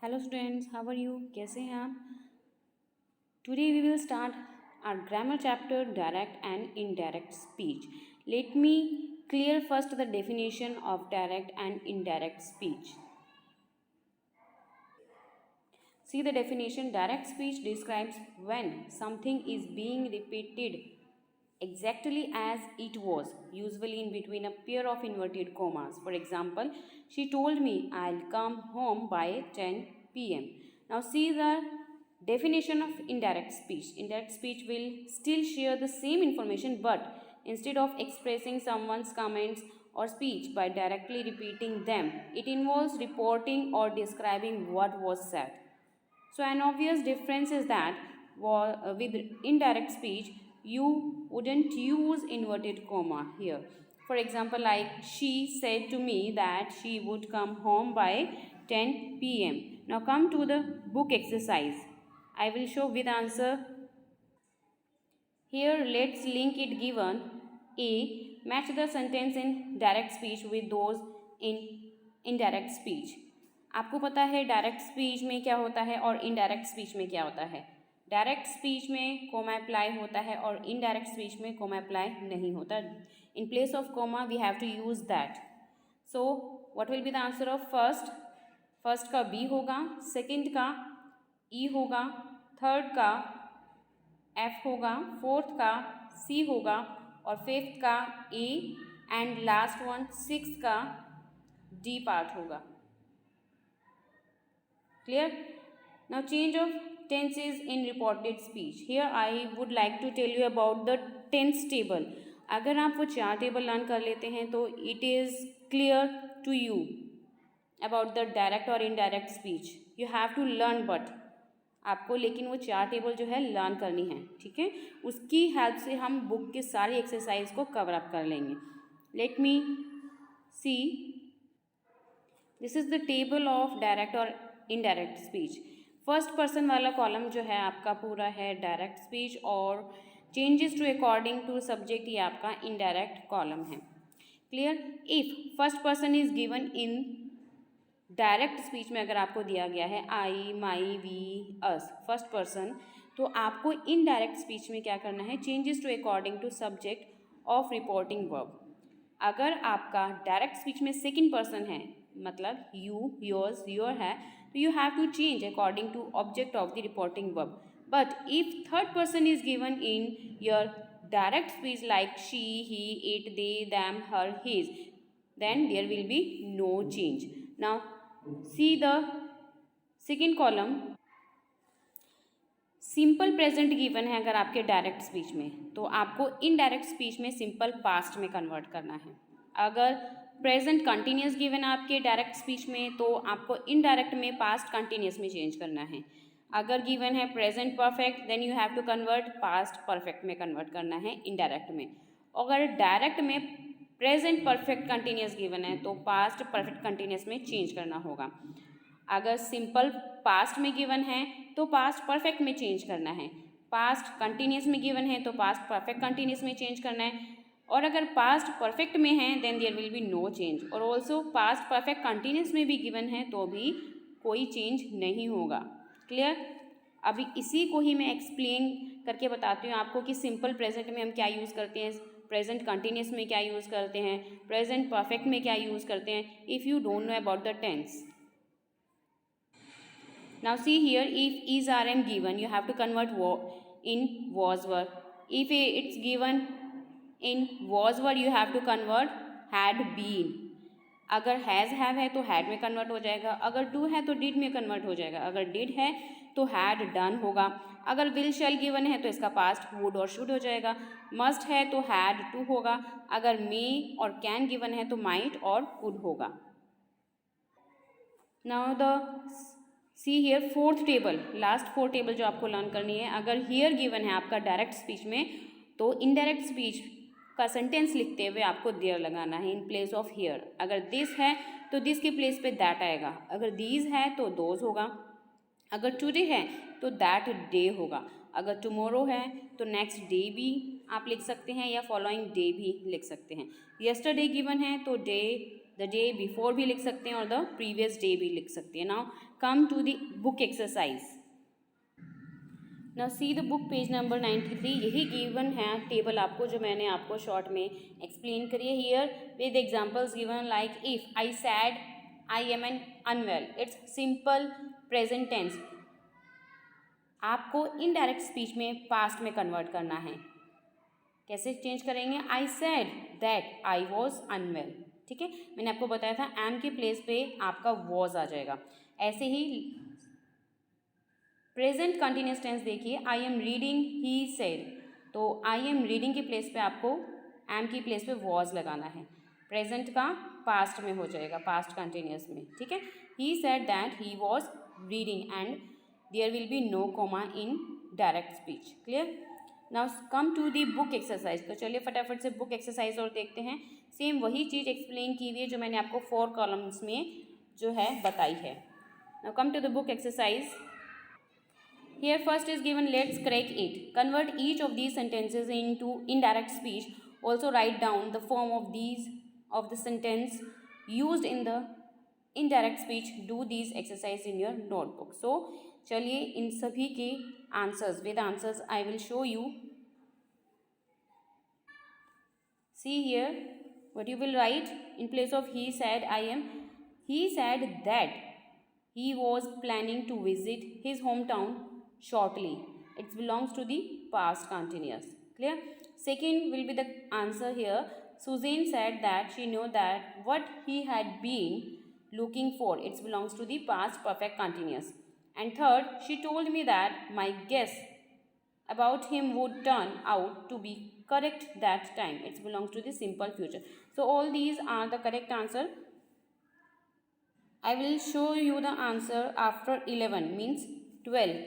Hello students, how are you? कैसे हैं आप? Today we will start our grammar chapter direct and indirect speech. Let me clear first the definition of direct and indirect speech. See the definition. Direct speech describes when something is being repeated exactly as it was, usually in between a pair of inverted commas. For example, she told me I'll come home by 10 p.m. Now see the definition of indirect speech. Indirect speech will still share the same information, but instead of expressing someone's comments or speech by directly repeating them, it involves reporting or describing what was said. So an obvious difference is that with indirect speech, you wouldn't use inverted comma here. For example, like she said to me that she would come home by 10 p.m. Now come to the book exercise. I will show with answer. Here let's link it given. A. Match the sentence in direct speech with those in indirect speech. आपको पता है direct speech में क्या होता है और indirect speech में क्या होता है. डायरेक्ट स्पीच में कोमा अप्लाई होता है और इनडायरेक्ट स्पीच में कोमा अप्लाई नहीं होता. In place of comma we have to use that. So what will be the answer of first का बी होगा, सेकंड का ई होगा, थर्ड का एफ होगा, फोर्थ का सी होगा और फिफ्थ का A and last one sixth का डी पार्ट होगा. Clear? Now change of tenses in reported speech. Here I would like to tell you about the tense table. अगर आप वो 4 टेबल लर्न कर लेते हैं तो it is clear to you about the direct और indirect speech. You have to learn but आपको लेकिन वो 4 टेबल जो है लर्न करनी है. ठीक है, उसकी हेल्प से हम बुक के सारी एक्सरसाइज को कवर अप कर लेंगे. Let me see. This is the table of direct और इनडायरेक्ट स्पीच. फर्स्ट पर्सन वाला कॉलम जो है आपका पूरा है डायरेक्ट स्पीच और changes to according to subject ये आपका इनडायरेक्ट कॉलम है. Clear? If first person is given in direct speech में अगर आपको दिया गया है I, my, we, us, first person, तो आपको इनडायरेक्ट स्पीच में क्या करना है? Changes to according to subject of reporting verb. अगर आपका डायरेक्ट स्पीच में सेकंड पर्सन है, मतलब यू, योर्स, योर है, तो you have to change according to object of the reporting verb. But if third person is given in your direct speech like she, he, it, they, them, her, his, then there will be no change. Now see the second column. Simple present given है अगर आपके direct speech में, तो आपको indirect speech में simple past में convert करना है. अगर प्रेजेंट कंटिन्यूस गिवन है आपके डायरेक्ट स्पीच में, तो आपको इनडायरेक्ट में पास्ट कंटिन्यूस में चेंज करना है. अगर गिवन है present perfect, then you have to convert past perfect में कन्वर्ट करना है इनडायरेक्ट में. अगर डायरेक्ट में प्रेजेंट परफेक्ट कंटिन्यूस गिवन है तो पास्ट परफेक्ट कंटिन्यूस में चेंज करना होगा. अगर सिंपल पास्ट में गिवन है तो पास्ट परफेक्ट में चेंज करना है. पास्ट कंटिन्यूस में गिवन है तो पास्ट परफेक्ट कंटिन्यूस में चेंज करना है. और अगर पास्ट परफेक्ट में है then there will be no change. और ऑल्सो पास्ट परफेक्ट कंटिन्यूस में भी गिवन है तो भी कोई चेंज नहीं होगा. क्लियर? अभी इसी को ही मैं एक्सप्लेन करके बताती हूँ आपको कि सिंपल प्रेजेंट में हम क्या यूज़ करते हैं, प्रेजेंट कंटिन्यूस में क्या यूज़ करते हैं, प्रेजेंट परफेक्ट में क्या यूज़ करते हैं, if you don't know about the tense. Now see here, if is rm given, you have to convert in was were. If it's given in was were, you have to convert had been. अगर has have है तो had में convert हो जाएगा. अगर do है तो did में कन्वर्ट हो जाएगा. अगर डिड है तो हैड डन होगा. अगर विल शैल गिवन है तो इसका पास्ट वुड और शुड हो जाएगा. मस्ट है तो हैड टू होगा. अगर मे और कैन गिवन है तो माइट और कुड होगा. Now the see here fourth table, last 4 table जो आपको लर्न करनी है. अगर हियर गिवन है आपका डायरेक्ट स्पीच में, तो इनडायरेक्ट स्पीच का सेंटेंस लिखते हुए आपको देयर लगाना है इन प्लेस ऑफ हियर. अगर दिस है तो दिस के प्लेस पे दैट आएगा. अगर दीज है तो दोज होगा. अगर टुडे है तो दैट डे होगा. अगर टुमारो है तो नेक्स्ट डे भी आप लिख सकते हैं या फॉलोइंग डे भी लिख सकते हैं. यस्टरडे गिवन है तो डे द डे बिफोर भी लिख सकते हैं और द प्रीवियस डे भी लिख सकते हैं. Now come to the book exercise. Now see the book page number 93. यही गिवन है टेबल आपको जो मैंने आपको शॉर्ट में एक्सप्लेन करी है. Here with examples given like if I said I am an unwell. It's simple present tense. आपको इनडायरेक्ट स्पीच में पास्ट में कन्वर्ट करना है. कैसे चेंज करेंगे? I said that I was unwell. ठीक है, मैंने आपको बताया था एम के प्लेस पे आपका वॉज आ जाएगा. ऐसे ही प्रेजेंट कंटिन्यूस टेंस देखिए, I am reading he said. तो आई एम रीडिंग के प्लेस पे आपको एम की प्लेस पे वॉज लगाना है. प्रेजेंट का पास्ट में हो जाएगा, पास्ट कंटिन्यूस में. ठीक है, he said that he was reading and there will be no comma in direct speech. Clear? Now come to the book exercise. तो चलिए फटाफट से बुक एक्सरसाइज और देखते हैं. सेम वही चीज़ एक्सप्लेन की हुई है जो मैंने आपको 4 कॉलम्स में जो है बताई है. Now come to the book exercise. Here first is given, let's crack it. Convert each of these sentences into indirect speech. Also write down the form of the sentence used in the indirect speech. Do these exercise in your notebook. So चलिए इन सभी के answers with answers I will show you. See here what you will write in place of he said I am. He said that he was planning to visit his hometown shortly. It belongs to the past continuous. Clear? Second will be the answer here. Suzanne said that she knew that what he had been looking for. It belongs to the past perfect continuous. And third, she told me that my guess about him would turn out to be correct that time. It belongs to the simple future. So all these are the correct answer. I will show you the answer after 11 means 12.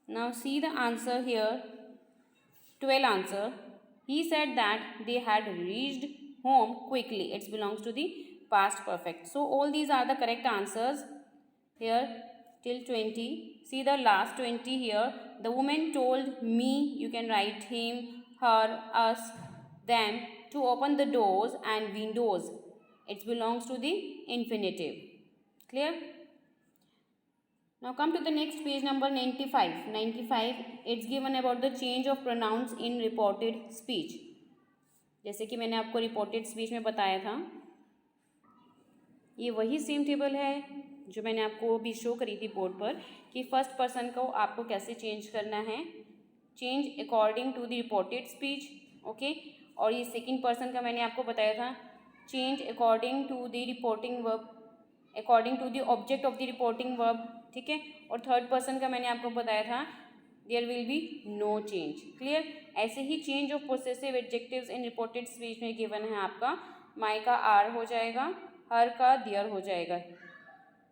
Now see the answer here. 12 answer. He said that they had reached home quickly. It belongs to the past perfect. So all these are the correct answers here till 20. See the last 20 here. The woman told me, you can write him, her, us, them, to open the doors and windows. It belongs to the infinitive. Clear? Now come to the next page number 95. 95, it's given about the change of pronouns in reported speech. जैसे कि मैंने आपको reported speech में बताया था, ये वही same table है जो मैंने आपको अभी शो करी थी बोर्ड पर कि फर्स्ट पर्सन को आपको कैसे चेंज करना है. Change according to the reported speech. Okay, और ये सेकेंड पर्सन का मैंने आपको बताया था change according to the reporting verb, according to the object of the reporting verb. ठीक है, और थर्ड पर्सन का मैंने आपको बताया था there will be no change. Clear? ऐसे ही change of possessive adjectives in reported speech में गिवन है आपका माई का आर हो जाएगा, हर का दियर हो जाएगा.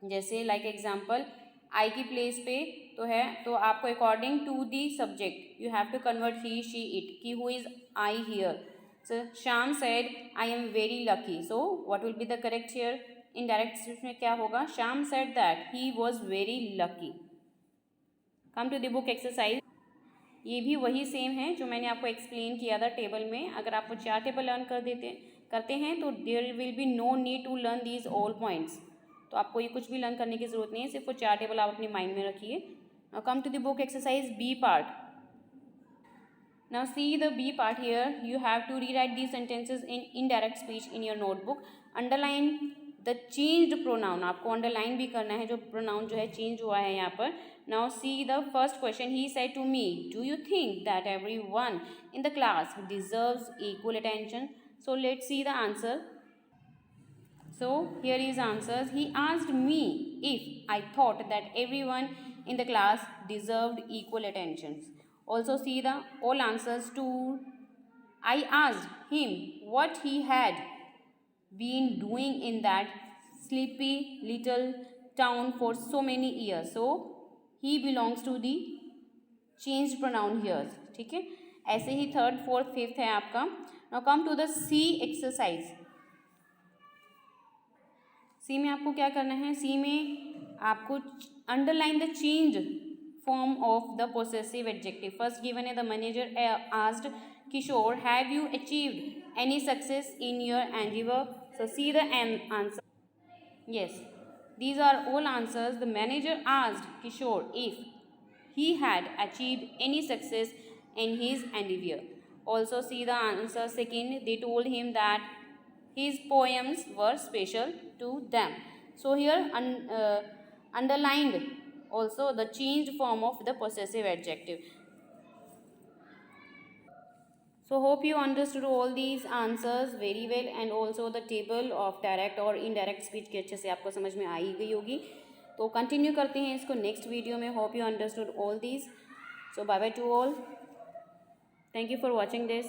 जैसे लाइक एग्जाम्पल आई की प्लेस पे तो है, तो आपको according to the subject you have to convert he she it कि who is I here. So Shyam said I am very lucky. So what will be the correct here? Indirect speech में क्या होगा? Shyam said that he was very lucky. Come to the book exercise. ये भी वही same है जो मैंने आपको एक्सप्लेन किया था टेबल में. अगर आप वो 4 टेबल लर्न करते हैं तो there will be no need to learn these all points. तो आपको ये कुछ भी लर्न करने की ज़रूरत नहीं है, सिर्फ वो 4 टेबल आप अपने माइंड में रखिए. Now come to the book exercise B part. Now see the B part here. You have to rewrite these sentences in indirect speech in your notebook. Underline the changed pronoun. आपको underline भी करना है जो pronoun जो है change हुआ है यहाँ पर. Now see the first question. He said to me, do you think that everyone in the class deserves equal attention? So let's see the answer. So here is answers. He asked me if I thought that everyone in the class deserved equal attention. Also see the all answers to I asked him what he had been doing in that sleepy little town for so many years. So he belongs to the changed pronoun here. ठीक है, ऐसे ही third fourth fifth है आपका. Now come to the C exercise. सी में आपको क्या करना है? सी में आपको underline the change form of the possessive adjective. First given है the manager asked Kishore, have you achieved any success in your endeavor? So see the answer. Yes, these are all answers. The manager asked Kishore if he had achieved any success in his endeavor. Also see the answer second. They told him that his poems were special to them. So here underlined also the changed form of the possessive adjective. So hope you understood all these answers very well, and also the table of direct और indirect speech के अच्छे से आपको समझ में आई गई होगी. तो कंटिन्यू करते हैं इसको नेक्स्ट वीडियो में. Hope you understood all these. So bye bye to all. Thank you for watching this.